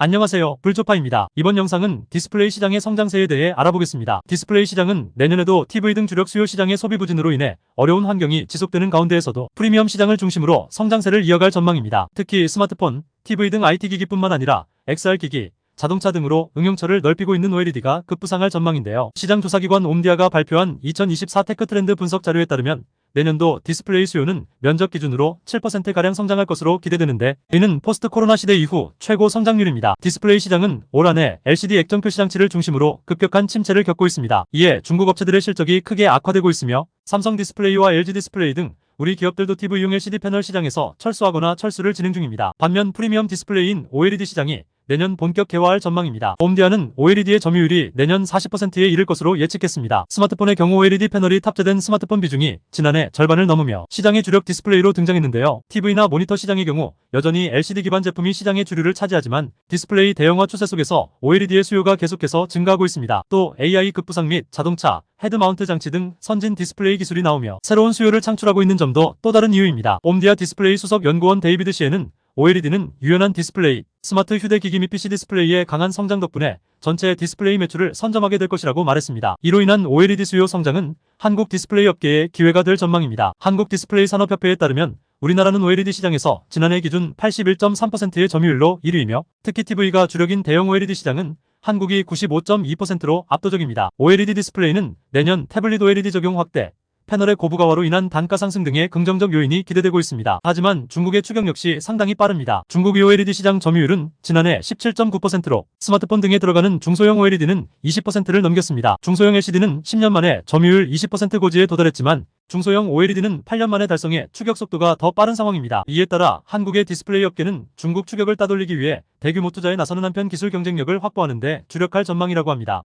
안녕하세요, 불초파입니다. 이번 영상은 디스플레이 시장의 성장세에 대해 알아보겠습니다. 디스플레이 시장은 내년에도 TV 등 주력 수요 시장의 소비 부진으로 인해 어려운 환경이 지속되는 가운데에서도 프리미엄 시장을 중심으로 성장세를 이어갈 전망입니다. 특히 스마트폰, TV 등 IT 기기뿐만 아니라 XR 기기, 자동차 등으로 응용처를 넓히고 있는 OLED가 급부상할 전망인데요. 시장 조사기관 옴디아가 발표한 2024 테크 트렌드 분석 자료에 따르면 내년도 디스플레이 수요는 면적 기준으로 7%가량 성장할 것으로 기대되는데, 이는 포스트 코로나 시대 이후 최고 성장률입니다. 디스플레이 시장은 올 한해 LCD 액정 표시장치를 중심으로 급격한 침체를 겪고 있습니다. 이에 중국 업체들의 실적이 크게 악화되고 있으며 삼성 디스플레이와 LG 디스플레이 등 우리 기업들도 TV용 LCD 패널 시장에서 철수하거나 철수를 진행 중입니다. 반면 프리미엄 디스플레이인 OLED 시장이 내년 본격 개화할 전망입니다. 옴디아는 OLED의 점유율이 내년 40%에 이를 것으로 예측했습니다. 스마트폰의 경우 OLED 패널이 탑재된 스마트폰 비중이 지난해 절반을 넘으며 시장의 주력 디스플레이로 등장했는데요. TV나 모니터 시장의 경우 여전히 LCD 기반 제품이 시장의 주류를 차지하지만 디스플레이 대형화 추세 속에서 OLED의 수요가 계속해서 증가하고 있습니다. 또 AI 급부상 및 자동차, 헤드 마운트 장치 등 선진 디스플레이 기술이 나오며 새로운 수요를 창출하고 있는 점도 또 다른 이유입니다. 옴디아 디스플레이 수석 연구원 데이비드 시에는 OLED는 유연한 디스플레이, 스마트 휴대기기 및 PC 디스플레이의 강한 성장 덕분에 전체 디스플레이 매출을 선점하게 될 것이라고 말했습니다. 이로 인한 OLED 수요 성장은 한국 디스플레이 업계에 기회가 될 전망입니다. 한국 디스플레이 산업협회에 따르면 우리나라는 OLED 시장에서 지난해 기준 81.3%의 점유율로 1위이며 특히 TV가 주력인 대형 OLED 시장은 한국이 95.2%로 압도적입니다. OLED 디스플레이는 내년 태블릿 OLED 적용 확대, 패널의 고부가화로 인한 단가 상승 등의 긍정적 요인이 기대되고 있습니다. 하지만 중국의 추격 역시 상당히 빠릅니다. 중국 OLED 시장 점유율은 지난해 17.9%로 스마트폰 등에 들어가는 중소형 OLED는 20%를 넘겼습니다. 중소형 LCD는 10년 만에 점유율 20% 고지에 도달했지만 중소형 OLED는 8년 만에 달성해 추격 속도가 더 빠른 상황입니다. 이에 따라 한국의 디스플레이 업계는 중국 추격을 따돌리기 위해 대규모 투자에 나서는 한편 기술 경쟁력을 확보하는 데 주력할 전망이라고 합니다.